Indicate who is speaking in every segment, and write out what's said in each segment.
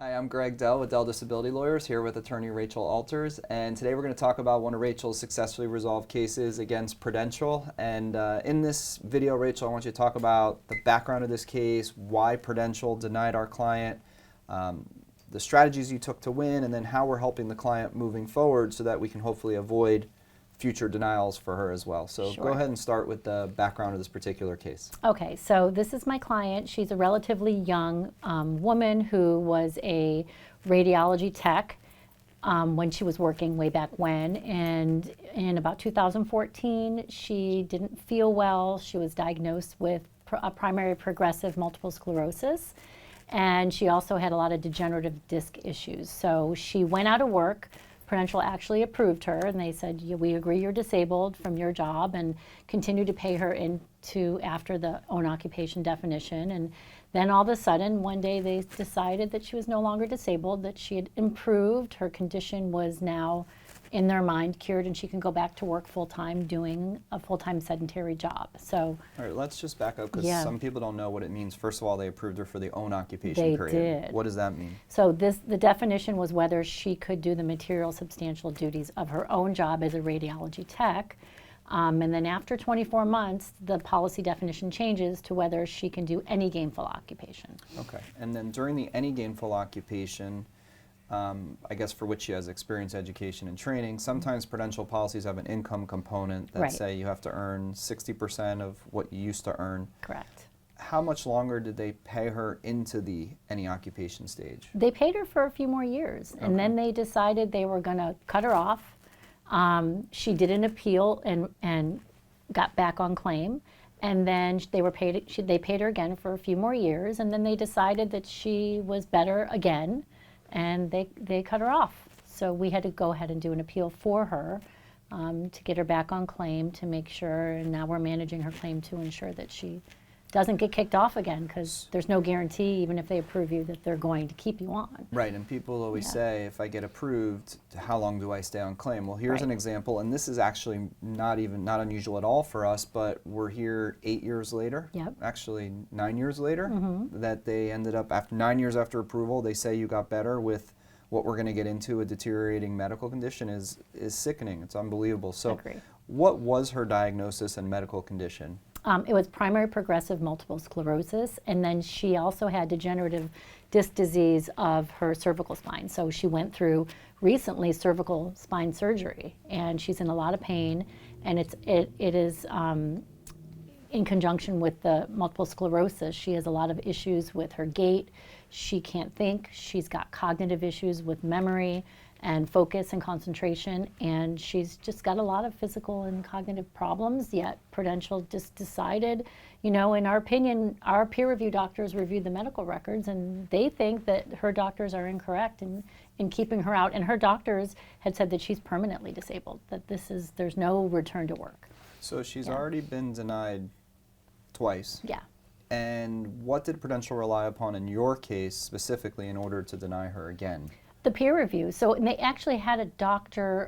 Speaker 1: Hi, I'm Greg Dell with Dell Disability Lawyers, here with attorney Rachel Alters, and today we're going to talk about one of Rachel's successfully resolved cases against Prudential. And in this video, Rachel, I want you to talk about the background of this case, why Prudential denied our client, the strategies you took to win, and then how we're helping the client moving forward so that we can hopefully avoid future denials for her as well. So
Speaker 2: Sure.
Speaker 1: Go ahead and start with the background of this particular case.
Speaker 2: Okay, so this is my client. She's a relatively young woman who was a radiology tech when she was working way back when. And in about 2014, she didn't feel well. She was diagnosed with a primary progressive multiple sclerosis. And she also had a lot of degenerative disc issues. So she went out of work. Prudential actually approved her, and they said, we agree you're disabled from your job, and continue to pay her into after the own occupation definition. And then all of a sudden, one day they decided that she was no longer disabled, that she had improved, her condition was now, in their mind, cured, and she can go back to work full-time doing a full-time sedentary job. So,
Speaker 1: all right, let's just back up because some people don't know what it means. First of all, they approved her for the own occupation
Speaker 2: they
Speaker 1: period.
Speaker 2: did.
Speaker 1: What does that mean?
Speaker 2: So the definition was whether she could do the material substantial duties of her own job as a radiology tech. And then after 24 months, the policy definition changes to whether she can do any gainful occupation.
Speaker 1: Okay, and then during the any gainful occupation, I guess for which she has experience, education, and training, sometimes Prudential policies have an income component that say you have to earn 60% of what you used to earn.
Speaker 2: Correct.
Speaker 1: How much longer did they pay her into the any occupation stage?
Speaker 2: They paid her for a few more years, and then they decided they were going to cut her off. She did an appeal and got back on claim, and then they paid her again for a few more years, and then they decided that she was better again, and they cut her off. So we had to go ahead and do an appeal for her to get her back on claim, to make sure, and now we're managing her claim to ensure that she doesn't get kicked off again, because there's no guarantee, even if they approve you, that they're going to keep you on.
Speaker 1: Right, and people always say, if I get approved, how long do I stay on claim? Well, here's an example, and this is actually not unusual at all for us, but we're here 8 years later, actually 9 years later, that they ended up, after 9 years after approval, they say you got better with what we're going to get into, a deteriorating medical condition is sickening. It's unbelievable. So what was her diagnosis and medical condition?
Speaker 2: It was primary progressive multiple sclerosis, and then she also had degenerative disc disease of her cervical spine. So she went through recently cervical spine surgery, and she's in a lot of pain, and it is in conjunction with the multiple sclerosis. She has a lot of issues with her gait. She can't think. She's got cognitive issues with memory and focus and concentration, and she's just got a lot of physical and cognitive problems, yet Prudential just decided, in our opinion, our peer review doctors reviewed the medical records, and they think that her doctors are incorrect in keeping her out, and her doctors had said that she's permanently disabled, that there's no return to work.
Speaker 1: So she's already been denied twice.
Speaker 2: Yeah.
Speaker 1: And what did Prudential rely upon in your case specifically in order to deny her again?
Speaker 2: The peer review. So, and they actually had a doctor,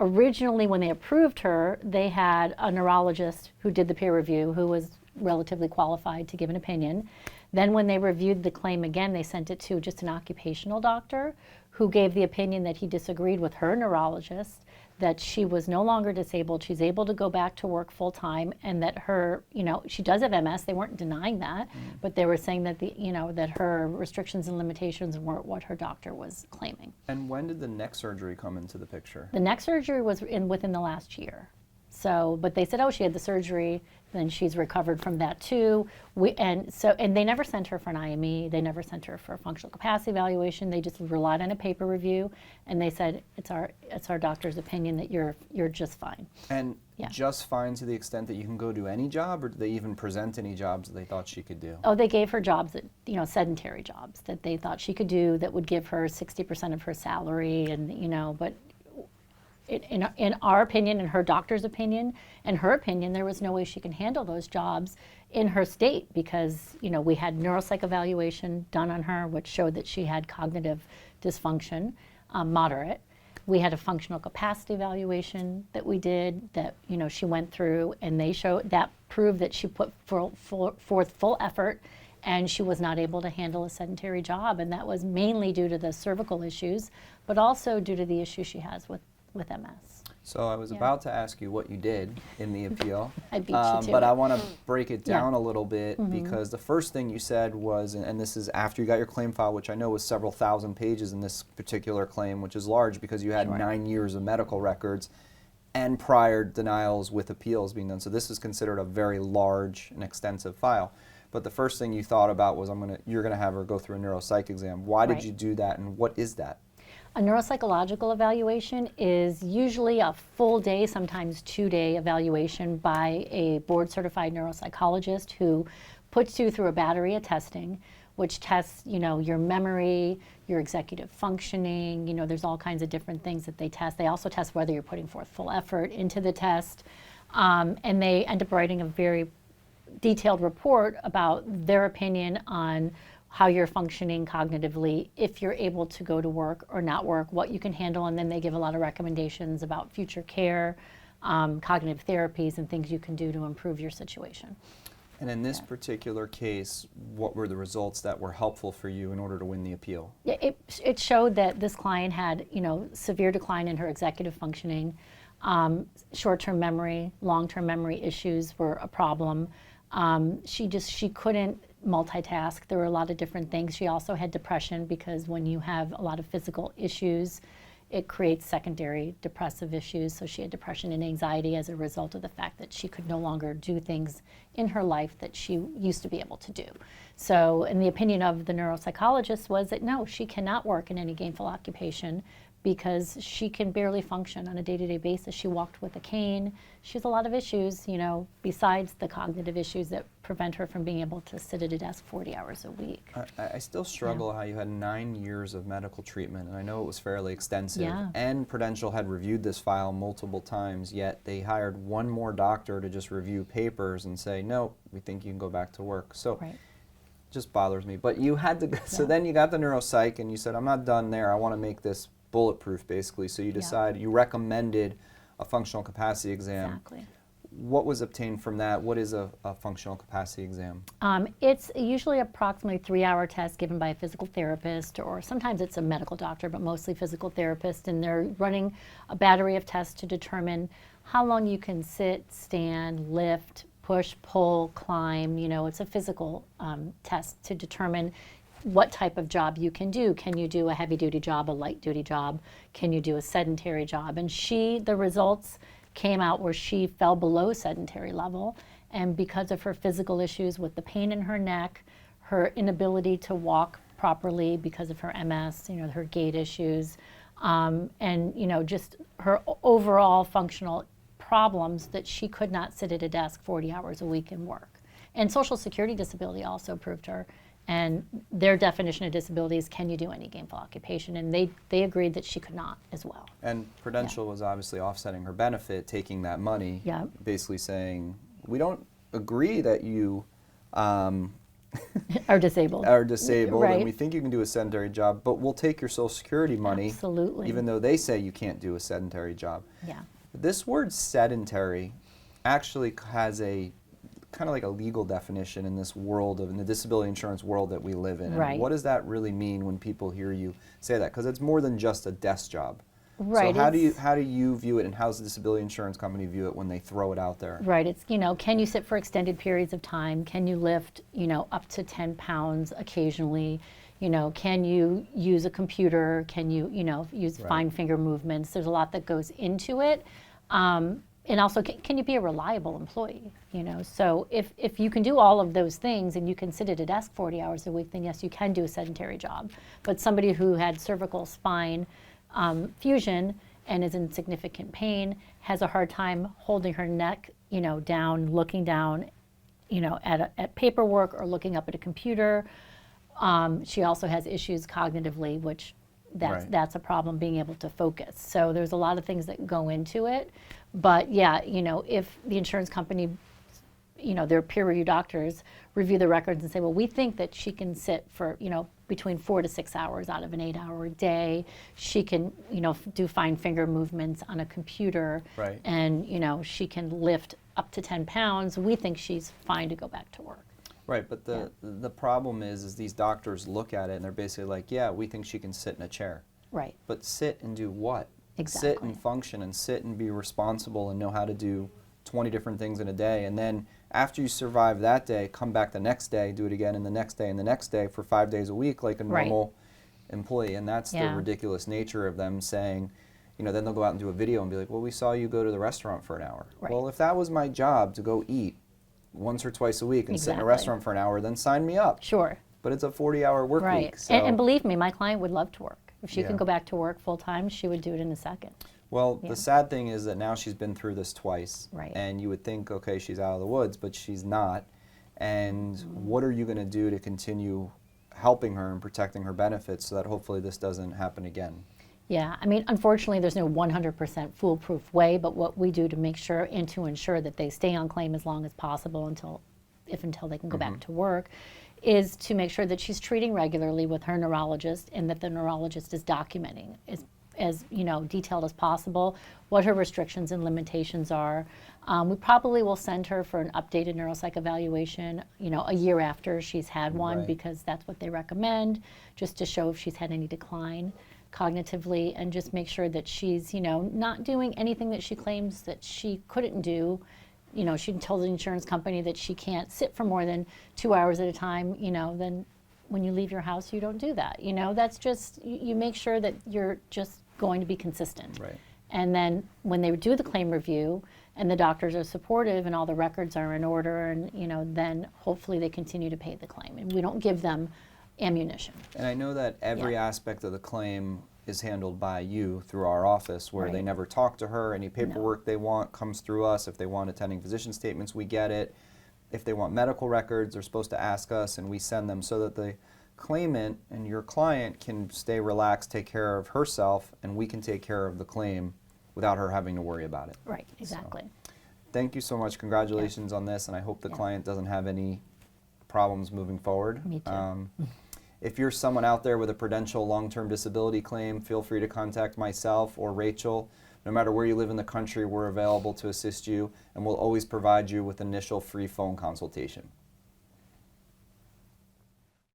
Speaker 2: originally when they approved her, they had a neurologist who did the peer review, who was relatively qualified to give an opinion. Then when they reviewed the claim again, they sent it to just an occupational doctor who gave the opinion that he disagreed with her neurologist, that she was no longer disabled, she's able to go back to work full time, and that her, she does have MS, they weren't denying that, but they were saying that that her restrictions and limitations weren't what her doctor was claiming.
Speaker 1: And when did the neck surgery come into the picture?
Speaker 2: The neck surgery was within the last year. So, but they said, she had the surgery, then she's recovered from that too. And they never sent her for an IME, they never sent her for a functional capacity evaluation, they just relied on a paper review, and they said, it's our doctor's opinion that you're just fine.
Speaker 1: And just fine to the extent that you can go do any job, or did they even present any jobs that they thought she could do?
Speaker 2: Oh, they gave her jobs that, sedentary jobs that they thought she could do that would give her 60% of her salary, and, but in our opinion, in her doctor's opinion, and her opinion, there was no way she can handle those jobs in her state, because we had neuropsych evaluation done on her, which showed that she had cognitive dysfunction, moderate. We had a functional capacity evaluation that we did that she went through, and they proved that she put forth full effort and she was not able to handle a sedentary job, and that was mainly due to the cervical issues, but also due to the issue she has with MS.
Speaker 1: So I was about to ask you what you did in the appeal,
Speaker 2: I beat you to
Speaker 1: but
Speaker 2: it.
Speaker 1: I want to break it down a little bit because the first thing you said was, and this is after you got your claim file, which I know was several thousand pages in this particular claim, which is large because you had 9 years of medical records and prior denials with appeals being done. So this is considered a very large and extensive file. But the first thing you thought about was you're going to have her go through a neuropsych exam. Why did you do that, and what is that?
Speaker 2: A neuropsychological evaluation is usually a full day, sometimes 2-day evaluation by a board-certified neuropsychologist who puts you through a battery of testing, which tests, your memory, your executive functioning. There's all kinds of different things that they test. They also test whether you're putting forth full effort into the test, and they end up writing a very detailed report about their opinion on how you're functioning cognitively, if you're able to go to work or not work, what you can handle, and then they give a lot of recommendations about future care, cognitive therapies, and things you can do to improve your situation.
Speaker 1: And in this particular case, what were the results that were helpful for you in order to win the appeal?
Speaker 2: Yeah, it showed that this client had, severe decline in her executive functioning. Short-term memory, long-term memory issues were a problem. She couldn't multitask. There were a lot of different things. She also had depression because when you have a lot of physical issues, it creates secondary depressive issues. So she had depression and anxiety as a result of the fact that she could no longer do things in her life that she used to be able to do. So, and the opinion of the neuropsychologist was that no, she cannot work in any gainful occupation because she can barely function on a day-to-day basis. She walked with a cane. She has a lot of issues, besides the cognitive issues that prevent her from being able to sit at a desk 40 hours a week.
Speaker 1: I still struggle how you had 9 years of medical treatment, and I know it was fairly extensive, and Prudential had reviewed this file multiple times, yet they hired one more doctor to just review papers and say, no, we think you can go back to work. So it just bothers me. But you had to, so then you got the neuropsych, and you said, I'm not done there. I want to make this bulletproof, basically. So you decided, you recommended a functional capacity exam.
Speaker 2: Exactly.
Speaker 1: What was obtained from that? What is a functional capacity exam?
Speaker 2: It's usually approximately 3-hour test given by a physical therapist, or sometimes it's a medical doctor, but mostly physical therapist, and they're running a battery of tests to determine how long you can sit, stand, lift, push, pull, climb. It's a physical test to determine what type of job you can do. Can you do a heavy-duty job, a light-duty job? Can you do a sedentary job? And the results came out where she fell below sedentary level, and because of her physical issues with the pain in her neck, her inability to walk properly because of her MS, her gait issues, and just her overall functional problems, that she could not sit at a desk 40 hours a week and work. And Social Security disability also approved her. And their definition of disability is, can you do any gainful occupation? And they agreed that she could not as well.
Speaker 1: And Prudential was obviously offsetting her benefit, taking that money, basically saying, we don't agree that you
Speaker 2: are disabled.
Speaker 1: And we think you can do a sedentary job, but we'll take your Social Security money, even though they say you can't do a sedentary job. This word sedentary actually has a kind of like a legal definition in this world in the disability insurance world that we live in. And what does that really mean when people hear you say that? Because it's more than just a desk job. So how do you view it, and how does the disability insurance company view it when they throw it out there?
Speaker 2: It's, can you sit for extended periods of time? Can you lift, up to 10 pounds occasionally? Can you use a computer? Can you, use fine finger movements? There's a lot that goes into it. And also, can you be a reliable employee? So if you can do all of those things and you can sit at a desk 40 hours a week, then yes, you can do a sedentary job. But somebody who had cervical spine fusion and is in significant pain has a hard time holding her neck, down, looking down, at paperwork or looking up at a computer. She also has issues cognitively, which that's a problem, being able to focus. So there's a lot of things that go into it. But if the insurance company, their peer review doctors review the records and say, well, we think that she can sit for, between 4 to 6 hours out of an 8-hour day. She can, do fine finger movements on a computer. And, she can lift up to 10 pounds. We think she's fine to go back to work.
Speaker 1: Right, but the problem is these doctors look at it and they're basically like, yeah, we think she can sit in a chair.
Speaker 2: Right.
Speaker 1: But sit and do what?
Speaker 2: Exactly.
Speaker 1: Sit and function and sit and be responsible and know how to do 20 different things in a day. And then after you survive that day, come back the next day, do it again, and the next day, and the next day for 5 days a week like a normal employee. And that's the ridiculous nature of them saying, you know, then they'll go out and do a video and be like, well, we saw you go to the restaurant for an hour.
Speaker 2: Right.
Speaker 1: Well, if that was my job to go eat once or twice a week and sit in a restaurant for an hour, then sign me up.
Speaker 2: Sure.
Speaker 1: But it's a 40-hour work week. So.
Speaker 2: And believe me, my client would love to work. If she can go back to work full time, she would do it in a second.
Speaker 1: Well, the sad thing is that now she's been through this twice.
Speaker 2: Right.
Speaker 1: And you would think, okay, she's out of the woods, but she's not. And what are you going to do to continue helping her and protecting her benefits so that hopefully this doesn't happen again?
Speaker 2: Yeah, I mean, unfortunately, there's no 100% foolproof way, but what we do to make sure and to ensure that they stay on claim as long as possible until they can go back to work is to make sure that she's treating regularly with her neurologist and that the neurologist is documenting as you know, detailed as possible what her restrictions and limitations are. We probably will send her for an updated neuropsych evaluation, you know, a year after she's had one because that's what they recommend, just to show if she's had any decline cognitively and just make sure that she's, you know, not doing anything that she claims that she couldn't do. You know, she told the insurance company that she can't sit for more than 2 hours at a time, you know, then when you leave your house, you don't do that. You know, that's just, you make sure that you're just going to be consistent.
Speaker 1: Right.
Speaker 2: And then when they do the claim review and the doctors are supportive and all the records are in order and, you know, then hopefully they continue to pay the claim. And we don't give them ammunition.
Speaker 1: And I know that every aspect of the claim is handled by you through our office where they never talk to her. Any paperwork they want comes through us. If they want attending physician statements, we get it. If they want medical records, they're supposed to ask us and we send them so that the claimant and your client can stay relaxed, take care of herself, and we can take care of the claim without her having to worry about it.
Speaker 2: Right, exactly.
Speaker 1: So, thank you so much. Congratulations on this, and I hope the client doesn't have any problems moving forward.
Speaker 2: Me too.
Speaker 1: If you're someone out there with a Prudential long-term disability claim, feel free to contact myself or Rachel. No matter where you live in the country, we're available to assist you, and we'll always provide you with initial free phone consultation.